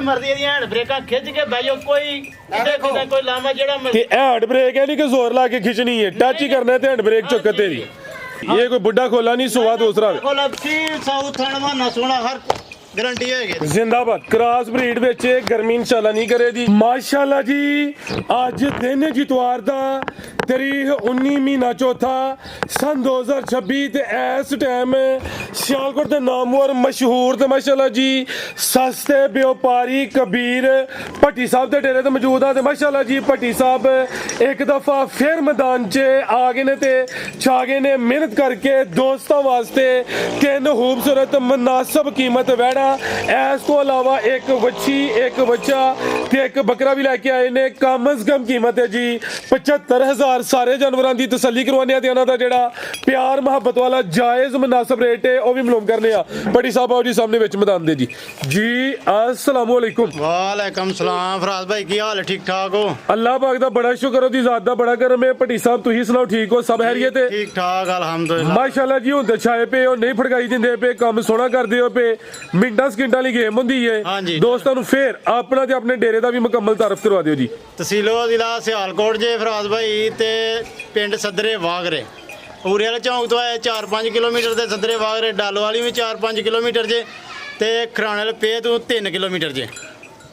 ਮਰਜ਼ੀ ਦੀ ਹੈਂਡ ਬ੍ਰੇਕਾਂ ਖਿੱਚ ਕੇ ਬੈਜੋ ਕੋਈ ਕਿਤੇ ਕੋਈ ਲਾਮਾ ਜਿਹੜਾ ਤੇ हैंड ब्रेक है नहीं कि जोर ला के खिंचनी है, टच ही करना है हैंड ब्रेक चुक तेरी। ये कोई बुढ़ा खोला नहीं, सुहा दूसरा हर गारंटी है। जिंदाबाद क्रॉस ब्रीड ਵਿੱਚ ਗਰਮੀ इंशाल्लाह नहीं करे दी। माशाल्लाह जी ਅੱਜ ਦਿਨ ਜਿਤਵਾਰ ਦਾ ਤਾਰੀਖ 19 ਮਹੀਨਾ ਚੌਥਾ सन 2026 ਤੇ ਇਸ ਟਾਈਮ ਸਿਆਲਕੋਟ ਦੇ ਨਾਮਵਰ ਮਸ਼ਹੂਰ ਤੇ ਮਾਸ਼ਾਅੱਲਾ ਜੀ ਸਸਤੇ ਵਪਾਰੀ ਕਬੀਰ ਭੱਟੀ ਸਾਹਿਬ ਦੇ ਡੇਰੇ ਤੇ ਮੌਜੂਦ ਆ। ਤੇ ਮਾਸ਼ਾਅੱਲਾ ਜੀ ਭੱਟੀ ਸਾਹਿਬ ਇੱਕ ਦਫਾ ਫਿਰ ਮੈਦਾਨ 'ਚ ਆ ਗਏ ਨੇ ਤੇ ਛਾ ਗਏ ਨੇ ਮਿਹਨਤ ਕਰਕੇ ਦੋਸਤਾਂ ਵਾਸਤੇ ਤਿੰਨ ਖੂਬਸੂਰਤ ਮੁਨਾਸਬ ਕੀਮਤ ਵੈੜਾ ਇਸ ਤੋਂ ਇਲਾਵਾ ਇੱਕ ਵੱਛੀ ਇੱਕ ਬੱਚਾ ਤੇ ਇੱਕ ਬੱਕਰਾ ਵੀ ਲੈ ਕੇ ਆਏ ਨੇ। ਕਮ ਅਜ਼ ਕਮ ਕੀਮਤ ਹੈ ਜੀ 75000। ਸਾਰੇ ਜਾਨਵਰਾਂ ਦੀ ਤਸੱਲੀ ਕਰਵਾਉਂਦੇ ਆ ਤੇ ਉਹਨਾਂ ਦਾ ਜਿਹੜਾ ਪਿਆਰ ਮੁਹੱਬਤ ਵਾਲਾ ਜਾਇਜ਼ ਮੁਨਾਸਬ ਰੇਟ ਹੈ ਉਹ ਵੀ ਮਾਲੂਮ ਕਰਨੇ ਆ। ਭੱਟੀ ਸਾਹਿਬ ਆਓ ਜੀ ਸਾਹਮਣੇ ਵਿੱਚ ਮੈਦਾਨ ਦੇ जी अस्सलाम वालेकुम। वालेकुम सलाम फराज भाई की हाल है, ठीक ठाक हो? अल्लाह पाक दा बड़ा शुक्र ओदी जात दा बड़ा करम है। भट्टी साहब तुही सुनाओ ठीक हो, सब हैरियत है? ठीक ठाक अल्हम्दुलिल्लाह माशाल्लाह जी। हुंदे छाए पे हो नहीं फड़काई दिंदे पे, काम सोहना करदे हो पे, मिंटां सकिंटां वाली गेम हुंदी है। दोस्तां नूं फिर अपना ते अपने डेरे दा भी मुकम्मल तारफ करवा दिओ जी। तहसीलो जिला सियालकोट जे फराज भाई ते पिंड सदरे वागरे उरे वाले चौंक तो है 4-5 किलोमीटर ते सदरे वागरे डालो वाली भी 4-5 किलोमीटर जे ते खराने वाले पे तो 3 किलोमीटर जे।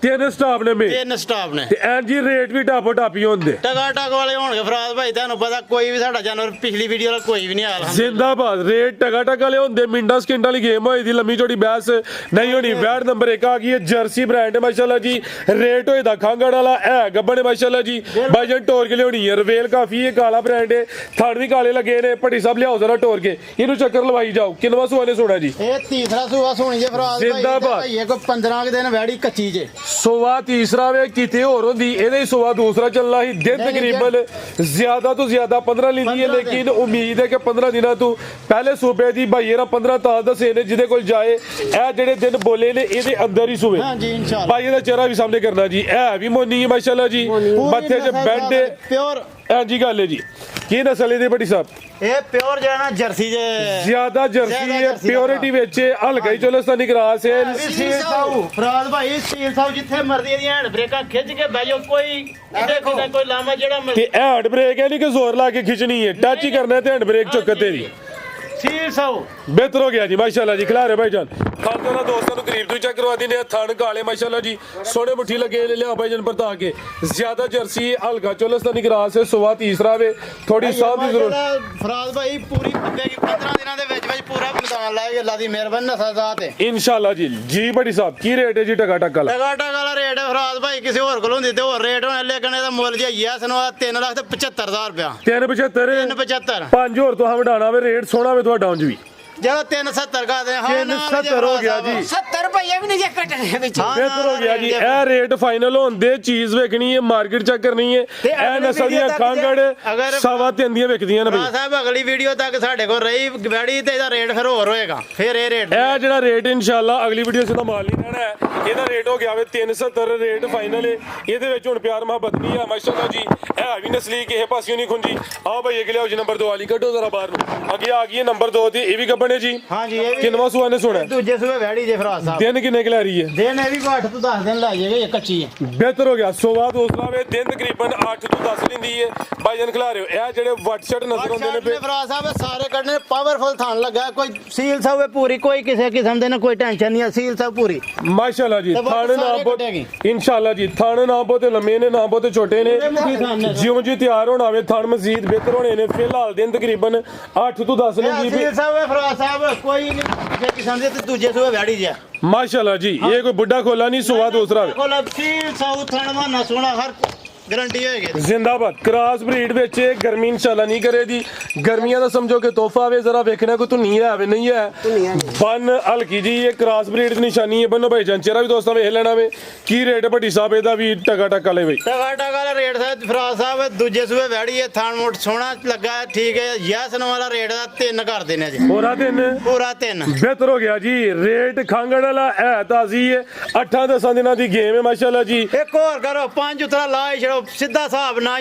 तीन स्टाफ ने में तीन स्टाफ ने एंड जी रेट भी टापो टापी होंदे टका टक वाले होणगे फराज भाई। तुहानू पता कोई भी साडा जानवर पिछली वीडियो वाला कोई भी नहीं आया। जिंदाबाद रेट टका टक वाले होंदे। मिंटा सकिंटां वाली गेम होई दी, लम्मी चौड़ी बहस नहीं होनी। वैट नंबर 1 आ गई है जर्सी ब्रांड है माशाल्लाह जी। रेट होए दा खांगड़ वाला है गब्बन माशाल्लाह जी। भाईजान टोर के लियानी है, रवेल काफी है, काला ब्रांड है, थड़ भी काले लगे ने। भट्टी साहब लियाओ जरा टोर के इनू चक्कर लवाई जाओ। किनवा सुआ ने सोना जी? ये तीसरा सुआ सोनी जे फराज भाई। जिंदाबाद। ये को 15 के दिन वैड़ी कच्ची जे सुआ तीसरा वे किते होर होंदी, ਇਹਦੇ सुआ दूसरा चलना ही। दिन तकरीबन ज्यादा तो ज्यादा 15 लीदी है, लेकिन उम्मीद है कि 15 दिनों तो पहले सूबे दी भाई 15 ताल दसे ने जिदे कोल जाए ए जेड़े दिन बोले ने ਇਹਦੇ अंदर ही सूबे। हां जी इंशाल्लाह। भाई ਇਹਦਾ चेहरा भी सामने करना जी। है भी मोनी है माशाल्लाह जी, मथे च बेड प्योर है जी। गल है जी की नस्ल है भट्टी साहब? ये प्योर जो है ना जर्सी जे ज्यादा जर्सी है, प्योरिटी विच हल्का ही चोलस्तानी क्रॉस है। फराज भाई सील साहब जिथे मर्जी दी हैंड ब्रेਕਾਂ खिंच के बैजो कोई देखो कोई लामा जेड़ा ते हैंड ब्रेक है नहीं कि जोर ला के खिंचनी है, टच ही करना है ते हैंड ब्रेक चुक तेरी। सील साहब बेहतर हो गया जी माशाल्लाह जी। खिला रहे भाईजान खान दोनों दोस्तों को करीब तो चेक करवा दी ने। थान काले माशाल्लाह जी सोने मुट्ठी लगे ले भाईजान परता के। ज्यादा जर्सी हल्का चोलस्तानी क्रॉस है। सुबह तीसरा वे थोड़ी साफ की जरूरत। फराज भाई पूरी बंदे की 15 दिनों दे विच पूरा मैदान लाएगा अल्लाह दी मेहरबानी नस्ल ज़ात है इंशाल्लाह जी। जी भट्टी साहब की रेट है जी टका टक वाला? टका टक वाला रेट है फराज भाई किसी होर कोल हुंदी ते होर रेट होने, लेकिन ਇਹਦਾ ਮੁੱਲ ਜੀ ਹੈ ਸਨਵਾ 3,75,000 रुपया। 375 375 5 ਹੋਰ तो हम बढ़ाना वे रेट सोना वे ਤੁਹਾਡਾ ਉਂਝ ਵੀ जरा 370 का दे। हाँ 370 हो गया जी। 70 रुपये भी नहीं जे कटने विच। बेहतर हो गया जी। ए रेट फाइनल होंदे, चीज वेखनी है, मार्केट चेक करनी है। ए नस्ल दी खांगड़ सवा 3 ਦੀਆਂ ਵਿਕਦੀਆਂ ਨੇ भाई साहब। अगली वीडियो तक ਸਾਡੇ ਕੋਲ ਰਹੀ ਵੈੜੀ ਤੇ ਇਹਦਾ ਰੇਟ ਫਿਰ ਹੋਰ ਹੋਏਗਾ। ਫਿਰ ਇਹ ਰੇਟ ਇਹ ਜਿਹੜਾ ਰੇਟ ਇਨਸ਼ਾਅੱਲਾ ਅਗਲੀ ਵੀਡੀਓ 'ਚ ਤਾਂ ਮਾਲ ਨਹੀਂ ਰਹਿਣਾ ਹੈ। ਇਹਦਾ ਰੇਟ ਹੋ ਗਿਆ ਵੇ 370 ਰੇਟ ਫਾਈਨਲ ਹੈ। ਇਹਦੇ ਵਿੱਚ ਹੁਣ ਪਿਆਰ ਮੁਹੱਬਤ ਨਹੀਂ ਹੈ ਮਾਸ਼ਾਅੱਲਾ ਜੀ। ਇਹ ਵੀ ਨਸਲੀ ਕਿਸੇ ਪਾਸਿਓਂ ਨਹੀਂ ਖੁੰਜੀ। ਆਓ ਭਾਈ ਅਗਲੇ ਆਓ ਜੀ ਨੰਬਰ 2 ਵਾਲੀ ਕੱਢੋ ਜ਼ਰਾ ਬਾਹਰ ਨੂੰ। ਅੱਗੇ ਆ ਗਈ ਹੈ ਨੰਬਰ 2 ਤੇ ਇਹ ਵੀ ਗੱਬਣ ਹੈ जी। हाँ जी ये किनवा सुआ ने सुना? दूजे सुबह वैड़ी जे फराज साहब। दिन किन्ने की ला रही है? दिन है भी 8 तो 10 दिन ला जाएगा, ये कच्ची है। बेहतर हो गया। सुबह दूसरा वे दिन तकरीबन 8 तो 10 लेंदी है। भाईजान खिला रहे हो ए जेड़े व्हाट्सएप नजर आंदे ने पे फराज साहब सारे कटने पावरफुल थान लगा है। कोई सील साहब पूरी कोई किसी किस्म दे ना कोई टेंशन नहीं है। सील साहब पूरी माशाल्लाह जी। थाने ना बहुत इंशाल्लाह जी। थाने ना बहुत लंबे ने ना बहुत छोटे ने। जियों जी तैयार होना वे थान मजीद बेहतर होने ने। फिलहाल दिन तकरीबन 8 तो 10 लेंदी सील साहब फराज साहब कोई नहीं किस्म दे दूजे सुबह वैड़ी जे माशाल्लाह जी। ये कोई बुढ़ा खोला नहीं, सुबह दूसरा सील साहब थान ना सोना हर गारंटी है। जिंदाबाद क्रॉस ब्रीड ਵਿੱਚ ਗਰਮੀ ਇਨਸ਼ਾਅੱਲਾ ਨਹੀਂ ਕਰੇਗੀ। ਗਰਮੀਆਂ ਦਾ ਸਮਝੋ ਕਿ ਤੋਹਫਾ ਵੇ। ਜ਼ਰਾ ਵੇਖਣਾ ਕੋਈ ਧੁਨੀ ਹੈ ਵੇ ਨਹੀਂ ਹੈ। ਬਨ ਹਲਕੀ ਜੀ ਇਹ ਕ੍ਰਾਸ ਬਰੀਡ ਦੀ ਨਿਸ਼ਾਨੀ ਹੈ। ਬੰਨੋ ਭਾਈ ਜਾਨ ਚਿਹਰਾ ਵੀ ਦੋਸਤਾਂ ਵੇਖ ਲੈਣਾ ਵੇ। ਕੀ ਰੇਟ ਹੈ ਭੱਟੀ ਸਾਹਿਬ ਇਹਦਾ ਵੀ ਟਕਾ ਟਕ ਵਾਲੇ ਬਈ? ਟਕਾ ਟਕ ਵਾਲਾ ਰੇਟ ਹੈ ਫਰਾਜ਼ ਸਾਹਿਬ ਦੂਜੇ ਸੂਬੇ ਵੈੜੀ ਹੈ। ਥਾਨ ਮੋਟ ਸੋਹਣਾ ਲੱਗਾ ਹੈ, ਠੀਕ ਹੈ। ਯਸਨ ਵਾਲਾ ਰੇਟ ਦਾ 3 ਕਰ ਦੇਣੇ ਜੀ। ਪੂਰਾ 3 ਪੂਰਾ 3 ਬਿਹਤਰ ਹੋ ਗਿਆ ਜੀ। ਰੇਟ ਖਾਂਗੜ ਵਾਲਾ ਹੈ ਤਾਜ਼ੀ ਹੈ। 8-10 ਦਿਨਾਂ ਦੀ ਗੇਮ ਹੈ ਮਾਸ਼ਾਅੱਲਾ ਜੀ। ਇੱਕ ਹੋਰ ਕਰੋ 5 ਉਤਰਾ ਲਾ ਛੜੋ ਸਿੱਧਾ ਹਿਸਾਬ ਨਾ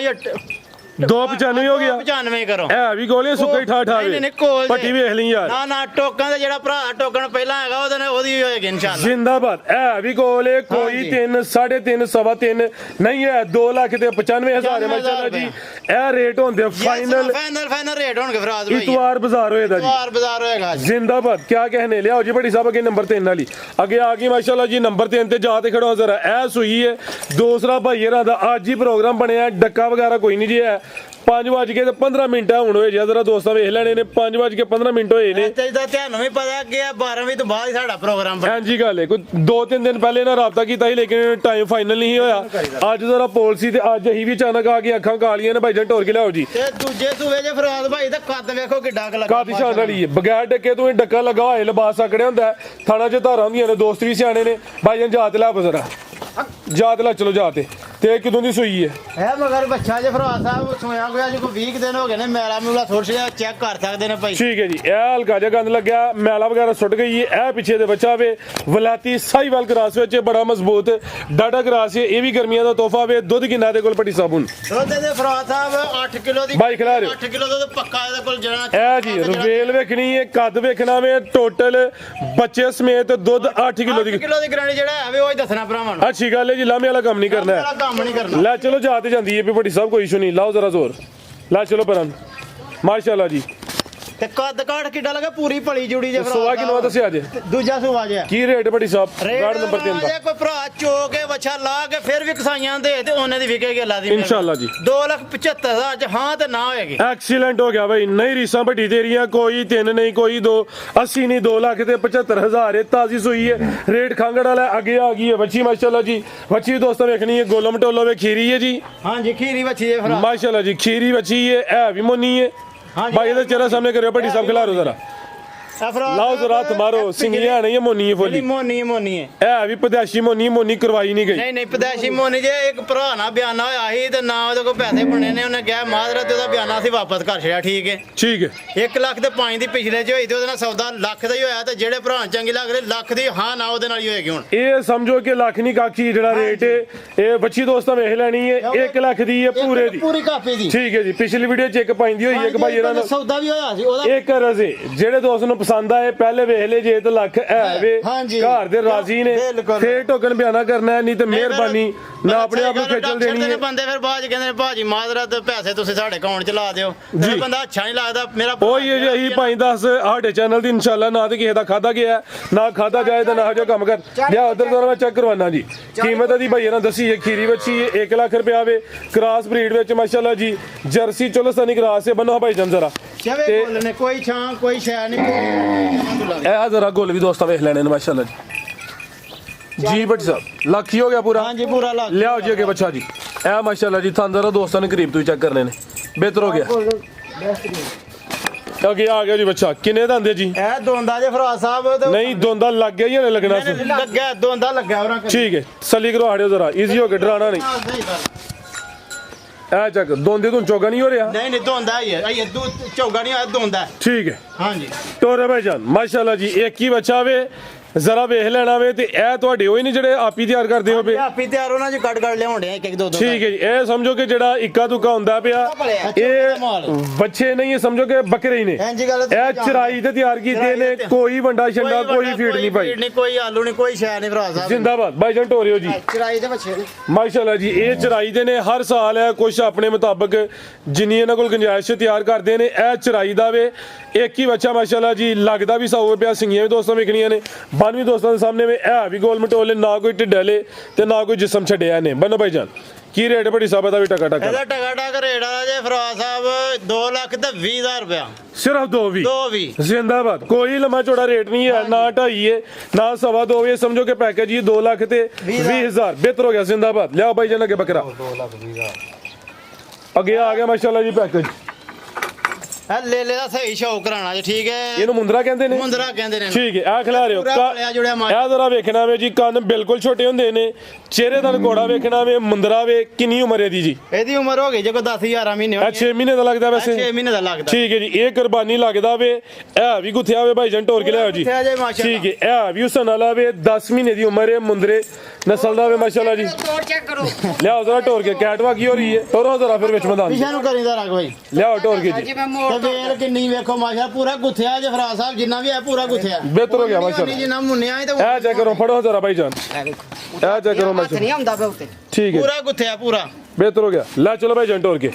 295 ਹੋ ਗਿਆ 95 ਕਰੋ ਇਹ ਵੀ ਗੋਲੀਆਂ ਸੁੱਕਾ ਹੀ ਠਾ ਠਾਵੇ ਨਹੀਂ ਕੋਲ ਪੱਟੀ ਵੇਖ ਲਈ ਯਾਰ ਨਾ ਨਾ ਟੋਕਾਂ ਦਾ ਜਿਹੜਾ ਭਰਾ ਟੋਕਣ ਪਹਿਲਾਂ ਹੈਗਾ ਉਹਦੇ ਨਾਲ ਉਹਦੀ ਹੋਏਗੀ ਇਨਸ਼ਾਅੱਲਾ ਜ਼ਿੰਦਾਬਾਦ ਇਹ ਵੀ ਗੋਲੇ ਕੋਈ 3 3.5 ਸਵਾ 3 ਨਹੀਂ ਹੈ 2,95,000 ਮਾਸ਼ਾਅੱਲਾ ਜੀ ਇਹ ਰੇਟ ਹੁੰਦੇ ਫਾਈਨਲ ਫਾਈਨਲ ਰੇਟ ਹੋਣਗੇ ਫਰਾਜ਼ ਭਾਈ ਇਤਵਾਰ ਬਾਜ਼ਾਰ ਹੋਏਗਾ ਜੀ ਇਤਵਾਰ ਬਾਜ਼ਾਰ ਹੋਏਗਾ जिंदाबाद क्या कहने लिया जी बड़ी साहब अगे नंबर 3 वाली अगे आ गई माशाल्लाह जी नंबर 3 ते जाते खड़ो जरा ऐ सुई है दूसरा भाई हरा दा आज ही प्रोग्राम बनया डक्का वगैरह कोई नहीं जी है 5:15 ਮਿੰਟ ਹੁਣ ਹੋਏ ਜਰਾ ਦੋਸਤਾਂ ਵੇਖ ਲੈਣੇ ਨੇ 5:15 ਮਿੰਟ ਹੋਏ ਨੇ ਤੇ ਦਾ ਤੁਹਾਨੂੰ ਵੀ ਪਤਾ ਕਿ 12 ਵਜੇ ਤੋਂ ਬਾਅਦ ਹੀ ਸਾਡਾ ਪ੍ਰੋਗਰਾਮ ਹਾਂਜੀ ਗੱਲ ਹੈ ਕੋਈ 2-3 ਦਿਨ ਪਹਿਲੇ ਨਾ ਰਾਬਤਾ ਕੀਤਾ ਸੀ ਲੇਕਿਨ ਟਾਈਮ ਫਾਈਨਲ ਨਹੀਂ ਹੋਇਆ ਅੱਜ ਜ਼ਰਾ ਪਾਲਿਸੀ ਤੇ ਅੱਜ ਅਸੀਂ ਵੀ ਅਚਾਨਕ ਆ ਕੇ ਅੱਖਾਂ ਕਾਲੀਆਂ ਨੇ ਭਾਈਜਾਨ ਟੋਰ ਕੇ ਲਿਆਓ ਜੀ ਤੇ ਦੂਜੇ ਸੂਏ ਜੇ ਫਰਾਜ਼ ਭਾਈ ਦਾ ਕੱਦ ਵੇਖੋ ਕਿੱਡਾ ਕੁ ਲੱਗਾ ਕਾਦੀ ਸ਼ਾਨ ਵਾਲੀ ਹੈ ਬਗੈਰ ਡੱਕੇ ਤੋਂ ਇਹ ਡੱਕਾ ਲੱਗਾ ਹੋਏ ਲਿਬਾਸ ਸਕੜਿਆ ਹੁੰਦਾ ਥਾਣਾ 'ਚ ਧਾਰਾਂ ਹੁੰਦੀਆਂ ਨੇ ਦੋਸਤ ਵੀ ਸਿਆਣੇ ਨੇ ਭਾਈਜਾਨ ਜਾਤ ਲੈ ਬਜ਼ਰਾ ਜਾਤ ਲੈ ਚਲੋ ਜਾਤੇ ਤੇ ਕਿਦੋਂ ਦੀ ਸੂਈ ਹੈ ਹੈ ਮਗਰ ਬੱਚਾ ਜੇ ਫਰਾਜ਼ ਸਾਹਿਬ ਸੋਇਆ ਕੋਈ ਅੱਜ ਕੋਈ 20 ਦਿਨ ਹੋ ਗਏ ਨੇ ਮੈਲਾ ਮੂਲਾ ਥੋੜਾ ਜਿਹਾ ਚੈੱਕ ਕਰ ਸਕਦੇ ਨੇ ਭਾਈ ਠੀਕ ਹੈ ਜੀ ਇਹ ਹਲਕਾ ਜਿਹਾ ਗੰਦ ਲੱਗਿਆ ਮੈਲਾ ਵਗੈਰਾ ਸੁੱਟ ਗਈ ਹੈ ਇਹ ਪਿੱਛੇ ਦੇ ਬੱਚਾ ਵੇ ਵਲਾਤੀ ਸਾਈਵਾਲ ਕਰਾਸ ਵਿੱਚ ਬੜਾ ਮਜ਼ਬੂਤ ਡਾਡਾ ਕਰਾਸ ਹੈ ਇਹ ਵੀ ਗਰਮੀਆਂ ਦਾ ਤੋਹਫਾ ਵੇ ਦੁੱਧ ਕਿੰਨਾ ਦੇ ਕੋਲ ਪੱਟੀ ਸਾਬੂਨ ਦੁੱਧ ਦੇ ਫਰਾਜ਼ ਸਾਹਿਬ 8 ਕਿਲੋ ਦੀ ਬਾਈ ਖਿਲਾ ਰਹੇ 8 ਕਿਲੋ ਦੁੱਧ ਪੱਕਾ ਇਹਦੇ ਕੋਲ ਜਿਹੜਾ ਇਹ ਜੀ ਰਵੇਲ ਵੇਖਣੀ ਹੈ ਕੱਦ ਵੇਖਣਾ ਵੇ ਟੋਟਲ ਬੱਚੇ ਸਮੇਤ ਦੁੱਧ 8 ਕਿਲੋ 8 ਦੀ ਕਿਲੋ ਦੀ ਗਰੰਟੀ ਜਿਹੜਾ ਹੈ ਉਹ ਹੀ ਦੱਸਣਾ ਭਰਾਵਾਂ ਨੂੰ ਅੱਛੀ ਗੱਲ ਹੈ ਜੀ ਲਾਮੇ ਵਾਲਾ ਕੰਮ ਨਹੀਂ ਕਰਨਾ ਮੇਰਾ ਕੰਮ ਨਹੀਂ ਕਰਨਾ ਲੈ ਚਲੋ ਜਾ ਤੇ ਜਾਂਦੀ ਹੈ ਵੀ ਬੜੀ ਸਾਹਿਬ ਕੋਈ ਇਸ਼ੂ ਨਹੀਂ ਲਾਓ ਜ਼ਰਾ ਜ਼ੋਰ ਲੈ ਚਲੋ ਪਰਨ ਮਾਸ਼ਾਅੱਲਾ ਜੀ ਤੇ ਕੱਦ ਕਾਠ ਕਿੱਡਾ ਲੱਗਾ ਪੂਰੀ ਭਲੀ ਜੁੜੀ ਜੇ ਸਵਾ ਕਿਲੋ ਦੱਸਿਆ ਅੱਜ ਦੂਜਾ ਸੁਆ ਜੇ ਕੀ ਰੇਟ ਬੜੀ ਸਾਹਿਬ ਰੇਟ ਗਾਰਡ ਨੰਬਰ 3 ਦਾ ਜੇ ਕੋਈ ਭਰਾ ਚੋ ਕੇ ਵੱਛਾ ਲਾ ਕੇ ਫਿਰ ਵੀ ਕਸਾਈਆਂ ਦੇ ਤੇ ਉਹਨੇ ਦੀ ਵਿਕੇਗੀ ਅੱਲਾ ਦੀ ਇਨਸ਼ਾਅੱਲਾ ਜੀ 2,75,000 ਚ ਹਾਂ ਤੇ ਨਾ ਹੋਏਗੀ ਐਕਸੀਲੈਂਟ ਹੋ ਗਿਆ ਬਈ ਨਹੀਂ ਰੀਸਾਂ ਵੱਡੀ ਤੇਰੀਆਂ ਕੋਈ 3 ਨਹੀਂ ਕੋਈ 2 80 ਨਹੀਂ 2 ਲੱਖ ਤੇ 75,000 ਹੈ ਤਾਜ਼ੀ ਸੂਈ ਹੈ ਰੇਟ ਖਾਂਗੜ ਵਾਲਾ ਅੱਗੇ ਆ ਗਈ ਹੈ ਬੱਚੀ ਮਾਸ਼ਾਅੱਲਾ ਜੀ ਬੱਚੀ ਦੋਸਤਾਂ ਵੇਖਣੀ ਹੈ ਗੋਲਮ ਟੋਲੋ ਵੇ ਖੀਰੀ ਹੈ ਜੀ ਹਾਂਜੀ ਖੀਰੀ ਵੱਛੀ ਜੇ ਭਰਾ ਮਾਸ਼ਾਅੱਲਾ ਜੀ ਖੀਰੀ ਬੱਚੀ ਹੈ ਇਹ ਵੀ ਮੋਨੀ ਹੈ ਭਾਈ ਇਹਦਾ ਚਿਹਰਾ ਸਾਹਮਣੇ ਕਰਿਓ ਬੜੀ ਸਾਹਿਬ ਖਿਲਾ ਰੋ ਜ਼ਰਾ ਲਾਓ ਜ਼ਰਾ ਹੱਥ ਮਾਰੋ ਸਿੰਗੀਆਂ ਨਹੀਂ ਮੋਨੀ ਹੈ ਫੋਲੀ ਮੋਨੀ ਹੈ ਇਹ ਵੀ ਪਦੈਸ਼ੀ ਮੋਨੀ ਕਰਵਾਈ ਨਹੀਂ ਗਈ ਨਹੀਂ ਪਦੈਸ਼ੀ ਮੋਨੀ ਜੇ ਇੱਕ ਭਰਾ ਨਾ ਬਿਆਨਾ ਹੋਇਆ ਸੀ ਤੇ ਨਾ ਉਹਦੇ ਕੋਲ ਪੈਸੇ ਬਣੇ ਨੇ ਉਹਨੇ ਕਿਹਾ ਮਾਜ਼ਰਤ ਉਹਦਾ ਬਿਆਨਾ ਸੀ ਵਾਪਸ ਕਰ ਛੜਿਆ ਠੀਕ ਹੈ ਠੀਕ ਹੈ 1 ਲੱਖ ਤੇ 5 ਦੀ ਪਿਛਲੇ ਚ ਹੋਈ ਤੇ ਉਹਦੇ ਨਾਲ ਸੌਦਾ ਲੱਖ ਦਾ ਹੀ ਹੋਇਆ ਤੇ ਜਿਹੜੇ ਭਰਾ ਚੰਗੀ ਲੱਗ ਰਹੇ ਲੱਖ ਦੀ ਹਾਂ ਨਾ ਉਹਦੇ ਨਾਲ ਹੀ ਹੋਏਗੀ ਹੁਣ ਇਹ ਸਮਝੋ ਕਿ ਲੱਖ ਨਹੀਂ ਕਾਕੀ ਜਿਹੜਾ ਰੇਟ ਹੈ ਇਹ ਬੱਚੀ ਦੋਸਤਾਂ ਵੇਖ ਲੈਣੀ ਹੈ 1 ਲੱਖ ਦੀ ਹੈ ਪੂਰੇ ਦੀ ਪੂਰੀ ਕਾਪੀ ਦੀ ਠੀਕ ਹੈ ਜੀ ਪਿਛਲੀ ਵੀਡੀਓ ਚੈੱਕ ਪਾਈਂਦੀ ਹੋਈ ਹੈ ਕਿ ਭਾਈ ਇਹਨਾਂ ਨੂੰ ਸੌਦਾ ਵੀ ਹੋਇਆ ਸੀ ਉਹਦਾ ਇੱਕ ਰਜ਼ੇ ਜਿਹੜੇ ਦੋਸਤ ਨੂੰ ਪਸੰਦ ਆਏ ਪਹਿਲੇ ਵੇਖ ਲੈ ਜੇ ਤੇ ਲੱਖ ਹੈ ਵੇ ਹਾਂਜੀ। ਘਰ ਦੇ ਰਾਜ਼ੀ ਨੇ ਬਿਲਕੁਲ। ਫੇਰ ਟੋਕਨ ਬਿਆਨਾ ਕਰਨਾ ਹੈ ਨਹੀਂ ਤੇ ਮਿਹਰਬਾਨੀ ਨਾ ਆਪਣੇ ਆਪ ਨੂੰ ਖੇਚਲ ਦੇਣੀ ਹੈ ਬੰਦੇ ਫਿਰ ਬਾਅਦ ਚ ਕਹਿੰਦੇ ਨੇ ਭਾਜੀ ਮਾਜ਼ਰਤ ਪੈਸੇ ਤੁਸੀਂ ਸਾਡੇ ਅਕਾਊਂਟ ਚ ਲਾ ਦਿਓ ਤੇ ਬੰਦਾ ਅੱਛਾ ਨਹੀਂ ਲੱਗਦਾ ਮੇਰਾ ਉਹ ਹੀ ਜੀ ਅਸੀਂ 5-10 ਸਾਡੇ ਚੈਨਲ ਦੀ ਇਨਸ਼ਾਅੱਲਾ ਨਾ ਤੇ ਕਿਸੇ ਦਾ ਖਾਦਾ ਗਿਆ ਨਾ ਖਾਦਾ ਜਾਏ ਤਾਂ ਨਾ ਜੋ ਕੰਮ ਕਰ ਲਿਆ ਉਧਰ ਤੋਂ ਮੈਂ ਚੈੱਕ ਕਰਵਾਨਾ ਜੀ ਕੀਮਤ ਦੀ ਭਾਈ ਇਹਨਾਂ ਦੱਸੀ ਹੈ ਖੀਰੀ ਬੱਚੀ 1 ਲੱਖ ਰੁਪਿਆ ਵੇ ਕ੍ਰਾਸ ਬਰੀਡ ਵਿੱਚ ਮਾਸ਼ਾਅੱਲਾ ਜੀ ਜਰਸੀ ਚੋਲਸਤਾਨੀ ਕ੍ਰਾਸ ਹੈ ਬੰਨੋ ਭਾਈ ਜਨ ਜ਼ਰਾ ਚਵੇ ਬੋਲਨੇ ਕੋਈ ਛਾਂ ਕੋਈ ਸ਼ੈ ਨਹੀਂ ਇਹ ਜ਼ਰਾ ਗੋਲ ਵੀ ਦੋਸਤਾਂ ਵੇਖ ਲੈਣੇ ਨੇ ਮਾਸ਼ਾਅੱਲਾ ਜੀ ਬੱਚ ਸਾਹਿਬ ਲੱਖ ਹੀ ਹੋ ਗਿਆ ਪੂਰਾ ਹਾਂਜੀ ਪੂਰਾ ਲੱਖ ਲਿਆਓ ਜੀ ਅੱਗੇ ਬੱਚਾ ਜੀ ਇਹ ਮਾਸ਼ਾਅੱਲਾ ਜੀ ਤੁਹਾਨੂੰ ਜ਼ਰਾ ਦੋਸਤਾਂ ਨੇ ਕਰੀਬ ਤੋਂ ਚੈੱਕ ਕਰਨੇ ਨੇ ਬਿਹਤਰ ਹੋ ਗਿਆ ਅੱਗੇ ਆ ਗਿਆ ਜੀ ਬੱਚਾ ਕਿੰਨੇ ਦਾ ਆਂਦੇ ਜੀ ਇਹ ਦੋਂਦਾ ਜੇ ਫਰਾਜ਼ ਸਾਹਿਬ ਨਹੀਂ ਦੋਂਦਾ ਲੱਗ ਗਿਆ ਜਾਂ ਲੱਗਣਾ ਸੀ ਲੱਗਿਆ ਦੋਂਦਾ ਲੱਗਿਆ ਉਹਨਾਂ ਠੀਕ ਹੈ ਸਲੀ ਕਰੋ ਹਾੜਿਓ ਜ਼ਰਾ ਈਜ਼ੀ ਹੋ ਕੇ ਡਰਾਣਾ ਨਹੀਂ ਇਹ ਚੱਕ ਦੋਂਦੇ ਤੋਂ ਚੋਗਾ ਨਹੀਂ ਹੋ ਰਿਹਾ ਨਹੀਂ ਦੋਂਦਾ ਹੀ ਹੈ ਇਹ ਚੌਗਾ ਨਹੀਂ ਆ ਦੋਂਦਾ ਠੀਕ ਹੈ ਹਾਂਜੀ ਟੋਰੇ ਭਾਈ ਜਾਨ ਮਾਸ਼ਾਅੱਲਾ ਜੀ ਇੱਕ ਹੀ ਬੱਚਾ ਵੇ ਜ਼ਰਾ ਵੇਖ ਲੈਣਾ ਵੇ ਤੇ ਇਹ ਤੁਹਾਡੇ ਹੋਈ ਨਹੀਂ ਜਿਹੜੇ ਆਪੀ ਤਿਆਰ ਕਰਦੇ ਹੋ ਪਏ ਆਪੀ ਤਿਆਰ ਉਹਨਾਂ ਚ ਕੱਢ ਲਿਆਉਂਦੇ ਇੱਕ ਦੋ ਠੀਕ ਹੈ ਜੀ ਇਹ ਸਮਝੋ ਕਿ ਜਿਹੜਾ ਇੱਕਾ ਦੁੱਕਾ ਹੁੰਦਾ ਪਿਆ ਇਹ ਬੱਚੇ ਨਹੀਂ ਇਹ ਸਮਝੋ ਕਿ ਬੱਕਰੇ ਹੀ ਨੇ ਇਹ ਚਰਾਈ ਤੇ ਤਿਆਰ ਕੀਤੇ ਨੇ ਕੋਈ ਵੰਡਾ ਛੰਡਾ ਕੋਈ ਫੀਡ ਨਹੀਂ ਪਾਈ ਨਹੀਂ ਕੋਈ ਆਲੂ ਨਹੀਂ ਕੋਈ ਸ਼ੈ ਨਹੀਂ ਭਰਾ ਸਾਹਿਬ ਜ਼ਿੰਦਾਬਾਦ ਭਾਈਜਾਨ ਟੋਰਿਓ ਜੀ ਚਰਾਈ ਦੇ ਬੱਚੇ ਨੇ ਮਾਸ਼ਾਅੱਲਾ ਜੀ ਇਹ ਚਰਾਈ ਦੇ ਨੇ ਹਰ ਸਾਲ ਹੈ ਕੁਝ ਆਪਣੇ ਮੁਤਾਬਕ ਜਿੰਨੀ ਇਹਨਾਂ ਕੋਲ ਗੁੰਜਾਇਸ਼ ਤਿਆਰ ਕਰਦੇ ਨੇ ਇਹ ਚਰਾਈ ਦਾ ਵੇ ਇੱਕ ਹੀ ਬੱਚਾ ਮਾਸ਼ਾਅੱਲਾ ਜੀ ਲੱਗਦਾ ਵੀ 100 ਰੁਪਿਆ ਸਿੰਗੀਆਂ ਵੀ ਦੋਸਤਾਂ ਵਿਕਣੀਆਂ ਨੇ 92 ਦੋਸਤਾਂ ਦੇ ਸਾਹਮਣੇ ਵੇ ਇਹ ਵੀ ਗੋਲ ਮਟੋਲੇ ਨਾ ਕੋਈ ਢਿੱਡਲੇ ਤੇ ਨਾ ਕੋਈ ਜਿਸਮ ਛੱਡਿਆ ਨੇ ਬੰਨੋ ਭਾਈਜਾਨ ਕੀ ਰੇਟ ਬੜੀ ਸਾਹਿਬ ਦਾ ਵੀ ਟਕਾ ਟਕਾ ਇਹਦਾ ਟਕਾ ਟਕ ਰੇਟ ਆ ਜੇ ਫਰਾਜ਼ ਸਾਹਿਬ 2,20,000 ਰੁਪਇਆ ਸਿਰਫ 220 ਜ਼ਿੰਦਾਬਾਦ ਕੋਈ ਲੰਮਾ ਚੌੜਾ ਰੇਟ ਨਹੀਂ ਹੈ ਨਾ 2.5 ਹੈ ਨਾ 2.5 ਹੈ ਸਮਝੋ ਕਿ ਪੈਕੇਜ ਹੀ 2 ਲੱਖ ਤੇ 20,000 ਬਿਹਤਰ ਹੋ ਗਿਆ ਜ਼ਿੰਦਾਬਾਦ ਲਿਆਓ ਭਾਈਜਾਨ ਅੱਗੇ ਬੱਕਰਾ 2,20,000 ਅੱਗੇ ਆ ਗਿਆ ਮਾਸ਼ਾਅੱਲਾ ਜੀ ਪੈਕੇਜ ਇਹ ਲੇਲੇ ਦਾ ਸਹੀ ਸ਼ੌਕ ਕਰਾਣਾ ਜੀ ਠੀਕ ਹੈ ਇਹਨੂੰ ਮੁੰਦਰਾ ਕਹਿੰਦੇ ਨੇ ਮੁੰਦਰਾ ਕਹਿੰਦੇ ਨੇ ਠੀਕ ਹੈ ਆ ਖਿਲਾ ਰਿਓ ਪੂਰਾ ਪਲਿਆ ਜੁੜਿਆ ਮਾਸ਼ਾ ਇਹ ਜ਼ਰਾ ਵੇਖਣਾ ਵੇ ਜੀ ਕੰਨ ਬਿਲਕੁਲ ਛੋਟੇ ਹੁੰਦੇ ਨੇ ਚਿਹਰੇ ਦਾ ਘੋੜਾ ਵੇਖਣਾ ਵੇ ਮੁੰਦਰਾ ਵੇ ਕਿੰਨੀ ਉਮਰ ਇਹਦੀ ਜੀ ਇਹਦੀ ਉਮਰ ਹੋ ਗਈ ਜੇ ਕੋਈ 10-11 ਮਹੀਨੇ ਇਹ 6 ਮਹੀਨੇ ਦਾ ਲੱਗਦਾ ਵੈਸੇ 6 ਮਹੀਨੇ ਦਾ ਲੱਗਦਾ ਠੀਕ ਹੈ ਜੀ ਇਹ ਕੁਰਬਾਨੀ ਲੱਗਦਾ ਵੇ ਇਹ ਵੀ ਗੁੱਥਿਆ ਵੇ ਭਾਈ ਜਨ ਟੋਰ ਕੇ ਲਿਆਓ ਜੀ ਗੁੱਥਿਆ ਜੇ ਮਾਸ਼ਾਅੱਲਾ। ਠੀਕ ਹੈ ਇਹ ਵੀ ਉਸ ਨਾਲ ਵੇ 10 ਮਹੀਨੇ ਦੀ ਉਮਰ ਹੈ ਮੁੰਦਰੇ ਨਸਲ ਦਾ ਵੇ ਮਾਸ਼ਾਅੱਲਾ ਜੀ ਤੋੜ ਚੈੱਕ ਕਰੋ ਲਿਆਓ ਜ਼ਰਾ ਟੋਰ ਕੇ ਕੈਟਵਾ ਕੀ ਹੋ ਰਹੀ ਹੈ ਟੋਰੋ ਜ਼ਰਾ ਫਿਰ ਵਿੱਚ ਮੈਦਾਨ ਪਿਛਾ ਨੂੰ ਕਰੀਦਾ ਰੱਖ ਭਾਈ ਲਿਆਓ ਟੋਰ ਕੇ ਜੀ ਜਿਵੇਂ ਮੋੜ ਤੇ ਵੇਲ ਕਿੰਨੀ ਵੇਖੋ ਮਾਸ਼ਾ ਪੂਰਾ ਗੁੱਥਿਆ ਜੇ ਫਰਾਜ਼ ਸਾਹਿਬ ਜਿੰਨਾ ਵੀ ਹੈ ਪੂਰਾ ਗੁੱਥਿਆ ਬਿਹਤਰ ਹੋ ਗਿਆ ਮਾਸ਼ਾਅੱਲਾ ਜਿੰਨਾ ਮੁੰਨਿਆ ਹੈ ਤੇ ਇਹ ਚੈੱਕ ਕਰੋ ਫੜੋ ਜ਼ਰਾ ਭਾਈ ਜਾਨ ਇਹ ਚੈੱਕ ਕਰੋ ਹੱਥ ਮਾਸ਼ਾਅੱਲਾ ਨਹੀਂ ਆਉਂਦਾ ਪਿਆ ਉੱਤੇ ਠੀਕ ਹੈ ਪੂਰਾ ਗੁੱਥਿਆ ਪੂਰਾ ਬਿਹਤਰ ਹੋ ਗਿਆ ਲੈ ਚਲੋ ਭਾਈ ਜਾਨ ਟੋਰ ਕੇ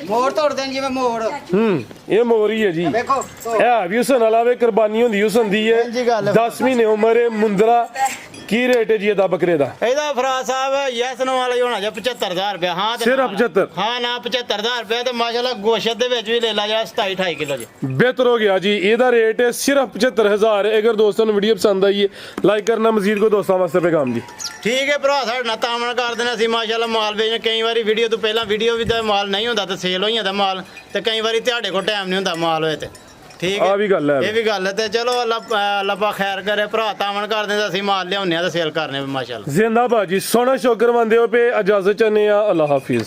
ਮੋੜ ਤੋੜਦੇ ਨੇ ਜਿਵੇਂ ਮੋੜ ਇਹ ਮੋਰੀ ਹੈ ਜੀ ਵੇਖੋ ਇਹ ਵੀ ਉਸ ਨਾਲ ਆਵੇ ਕੁਰਬਾਨੀ ਹੁੰਦੀ ਉਸ ਹੁੰਦੀ ਹੈ ਜੀ ਗੱਲ ਹੈ। 10 ਮਹੀਨੇ ਉਮਰ ਹੈ ਮੁੰਦਰਾ ਕੀ ਰੇਟ ਹੈ ਜੀ ਇਹਦਾ ਬੱਕਰੇ ਦਾ ਇਹਦਾ ਫਰਾਜ਼ ਸਾਹਿਬ ਯੈਸ ਨੋ ਵਾਲਾ ਹੀ ਹੋਣਾ ਜੇ 75000 ਰੁਪਏ ਹਾਂ ਤੇ ਸਿਰਫ 75 ਹਾਂ ਨਾ 75000 ਰੁਪਏ ਤੇ ਮਾਸ਼ਾਅੱਲਾ ਗੋਸ਼ਤ ਦੇ ਵਿੱਚ ਵੀ ਲੈ ਲਾ ਜਾ 27-28 ਕਿਲੋ ਜੀ ਬਿਹਤਰ ਹੋ ਗਿਆ ਜੀ ਇਹਦਾ ਰੇਟ ਹੈ ਸਿਰਫ 75000 ਅਗਰ ਦੋਸਤਾਂ ਨੂੰ ਵੀਡੀਓ ਪਸੰਦ ਆਈ ਹੈ ਲਾਈਕ ਕਰਨਾ ਮਜ਼ੀਦ ਕੋ ਦੋਸਤਾਂ ਵਾਸਤੇ ਪੈਗਾਮ ਜੀ ਠੀਕ ਹੈ ਭਰਾ ਸਾਡੇ ਨਾਲ ਤਾਮਣ ਕਰ ਦੇਣਾ ਸੀ ਮਾਸ਼ਾਅੱਲਾ ਮਾਲ ਵੇਚਣ ਕਈ ਵਾਰੀ ਵੀਡੀਓ ਤੋਂ ਪਹਿਲਾਂ ਵੀਡੀਓ ਵੀ ਦਾ ਮਾਲ ਨਹੀਂ ਹੁੰਦਾ ਤੇ ਸੇਲ ਹੋ ਜਾਂਦਾ ਮਾਲ ਤੇ ਕਈ ਵਾਰੀ ਤੁਹਾਡੇ ਕੋਲ ਟਾਈਮ ਨਹੀਂ ਹੁੰਦਾ ਮਾਲ ਹੋਏ ਤੇ ਠੀਕ ਹੈ ਆ ਵੀ ਗੱਲ ਹੈ ਇਹ ਵੀ ਗੱਲ ਹੈ ਤੇ ਚਲੋ ਅੱਲਾ ਪਾ ਖੈਰ ਕਰੇ ਭਰਾ ਤਾਮਣ ਕਰ ਦਿੰਦਾ ਅਸੀਂ ਮਾਲ ਲਿਆਉਂਦੇ ਆ ਤੇ ਸੇਲ ਕਰਨੇ ਮਾਸ਼ਾਅੱਲਾ ਜ਼ਿੰਦਾਬਾਦ ਜੀ ਸੋਹਣਾ ਸ਼ੁਕਰ ਮੰਨਦੇ ਹੋ ਪੇ ਇਜਾਜ਼ਤ ਚਾਹੁੰਦੇ ਆ ਅੱਲਾਹ ਹਾਫਿਜ਼